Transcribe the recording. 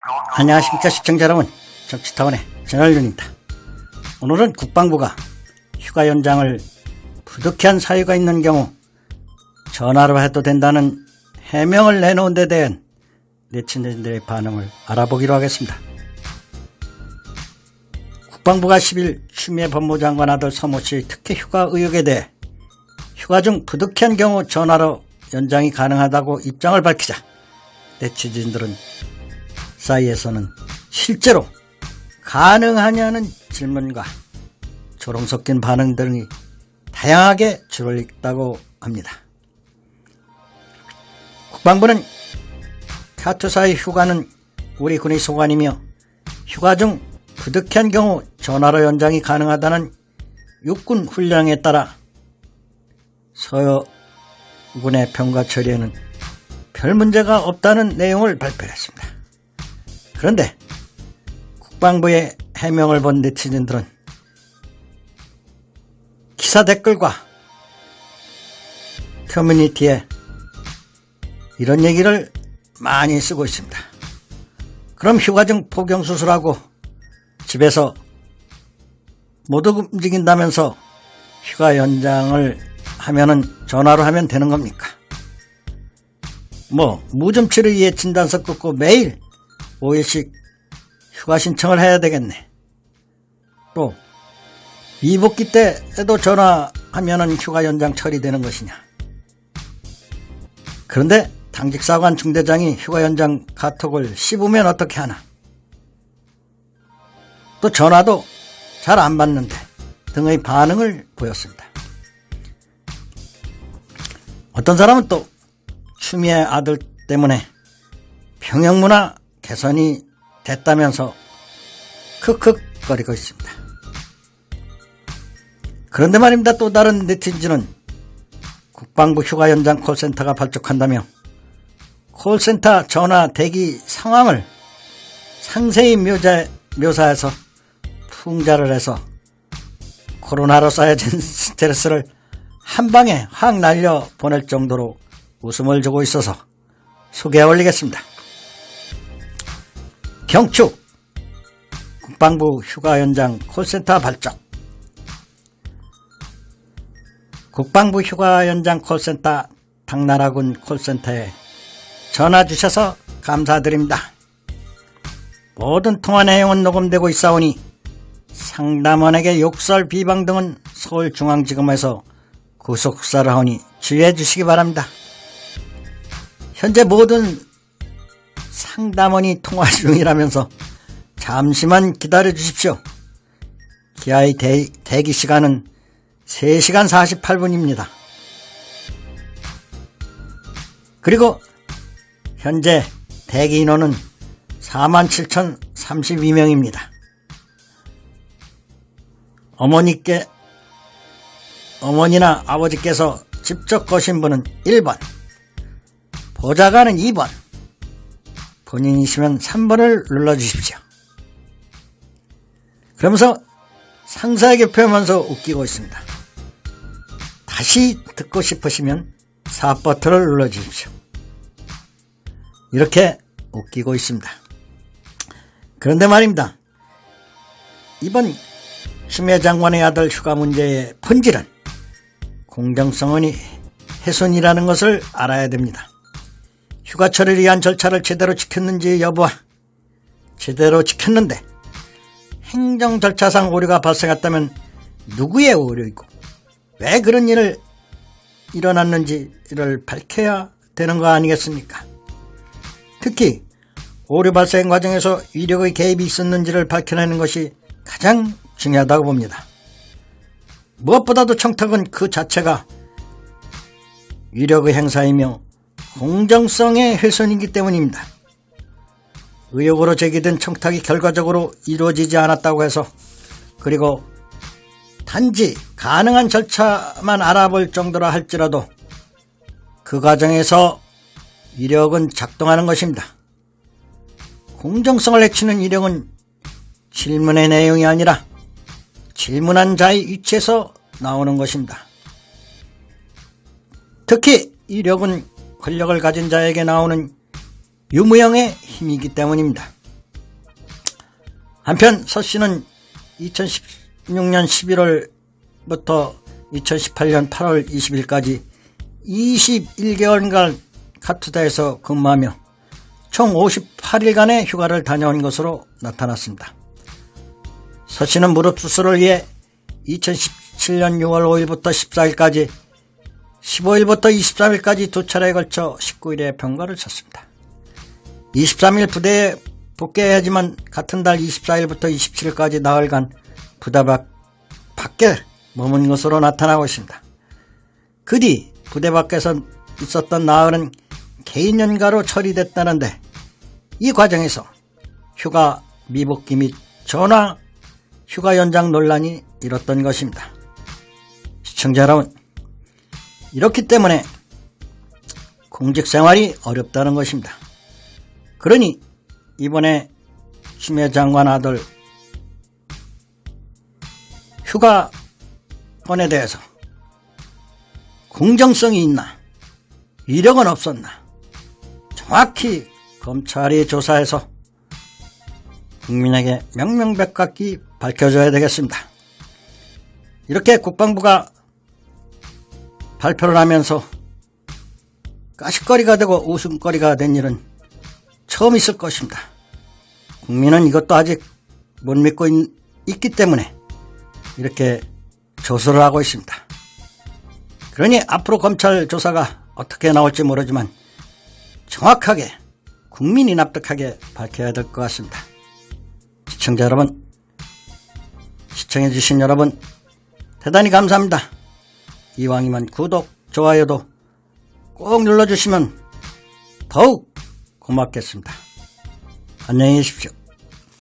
안녕하십니까 시청자 여러분, 정치타운의 전할륜입니다. 오늘은 국방부가 휴가 연장을 부득이한 사유가 있는 경우 전화로 해도 된다는 해명을 내놓은 데 대한 네티즌들의 반응을 알아보기로 하겠습니다. 국방부가 10일 추미애 법무장관 아들 서모씨의 특혜 휴가 의혹에 대해 휴가 중 부득이한 경우 전화로 연장이 가능하다고 입장을 밝히자 네티즌들은 사이에서는 실제로 가능하냐는 질문과 조롱 섞인 반응 등이 다양하게 줄을 잇다고 합니다. 국방부는 카투사의 휴가는 우리 군의 소관이며 휴가 중 부득이한 경우 전화로 연장이 가능하다는 육군 훈령에 따라 서해군의 병가 처리에는 별 문제가 없다는 내용을 발표했습니다. 그런데 국방부의 해명을 본 네티즌들은 기사 댓글과 커뮤니티에 이런 얘기를 많이 쓰고 있습니다. 그럼 휴가 중 포경수술하고 집에서 못 움직인다면서 휴가 연장을 하면은 전화로 하면 되는 겁니까? 무좀치를 위해 진단서 끊고 매일 5일씩 휴가 신청을 해야 되겠네. 또 미복귀 때에도 전화하면은 휴가 연장 처리되는 것이냐. 그런데 당직사관 중대장이 휴가 연장 카톡을 씹으면 어떻게 하나. 또 전화도 잘 안 받는데 등의 반응을 보였습니다. 어떤 사람은 또 추미애 아들 때문에 병역문화 개선이 됐다면서 크크거리고 있습니다. 그런데 말입니다. 또 다른 네티즌은 국방부 휴가 연장 콜센터가 발족한다며 콜센터 전화 대기 상황을 상세히 묘사해서 풍자를 해서 코로나로 쌓여진 스트레스를 한 방에 확 날려 보낼 정도로 웃음을 주고 있어서 소개해 올리겠습니다. 경축 국방부 휴가 연장 콜센터 발족. 국방부 휴가 연장 콜센터 당나라군 콜센터에 전화 주셔서 감사드립니다. 모든 통화 내용은 녹음되고 있사오니 상담원에게 욕설 비방 등은 서울중앙지검에서 구속수사를 하오니 주의해 주시기 바랍니다. 현재 모든 상담원이 통화 중이라면서 잠시만 기다려 주십시오. 기아의 대기 시간은 3시간 48분입니다. 그리고 현재 대기 인원은 47,032명입니다. 어머니나 아버지께서 직접 거신 분은 1번, 보좌관은 2번, 본인이시면 3번을 눌러주십시오. 그러면서 상세하게 표현하면서 웃기고 있습니다. 다시 듣고 싶으시면 4버튼을 눌러주십시오. 이렇게 웃기고 있습니다. 그런데 말입니다. 이번 추미애 장관의 아들 휴가 문제의 본질은 공정성의 훼손이라는 것을 알아야 됩니다. 휴가 처리를 위한 절차를 제대로 지켰는지 여부와 제대로 지켰는데 행정 절차상 오류가 발생했다면 누구의 오류이고 왜 그런 일을 일어났는지를 밝혀야 되는 거 아니겠습니까? 특히 오류 발생 과정에서 위력의 개입이 있었는지를 밝혀내는 것이 가장 중요하다고 봅니다. 무엇보다도 청탁은 그 자체가 위력의 행사이며 공정성의 훼손이기 때문입니다. 의혹으로 제기된 청탁이 결과적으로 이루어지지 않았다고 해서 그리고 단지 가능한 절차만 알아볼 정도라 할지라도 그 과정에서 위력은 작동하는 것입니다. 공정성을 해치는 위력은 질문의 내용이 아니라 질문한 자의 위치에서 나오는 것입니다. 특히 위력은 권력을 가진 자에게 나오는 유무형의 힘이기 때문입니다. 한편 서 씨는 2016년 11월부터 2018년 8월 20일까지 21개월간 카투다에서 근무하며 총 58일간의 휴가를 다녀온 것으로 나타났습니다. 서 씨는 무릎 수술을 위해 2017년 6월 5일부터 14일까지 15일부터 23일까지 두 차례에 걸쳐 19일의 병가를 쳤습니다. 23일 부대에 복귀해야 하지만 같은 달 24일부터 27일까지 나흘간 부대 밖에 머문 것으로 나타나고 있습니다. 그 뒤 부대 밖에서 있었던 나흘은 개인 연가로 처리됐다는데 이 과정에서 휴가 미복귀 및 전화 휴가 연장 논란이 일었던 것입니다. 시청자 여러분, 이렇기 때문에 공직생활이 어렵다는 것입니다. 그러니 이번에 추미애 장관 아들 휴가권에 대해서 공정성이 있나, 위력은 없었나 정확히 검찰이 조사해서 국민에게 명명백각히 밝혀줘야 되겠습니다. 이렇게 국방부가 발표를 하면서 까식거리가 되고 웃음거리가 된 일은 처음 있을 것입니다. 국민은 이것도 아직 못 믿고 있기 때문에 이렇게 조소를 하고 있습니다. 그러니 앞으로 검찰 조사가 어떻게 나올지 모르지만 정확하게 국민이 납득하게 밝혀야 될 것 같습니다. 시청자 여러분, 시청해주신 여러분 대단히 감사합니다. 이왕이면 구독, 좋아요도 꼭 눌러주시면 더욱 고맙겠습니다. 안녕히 계십시오.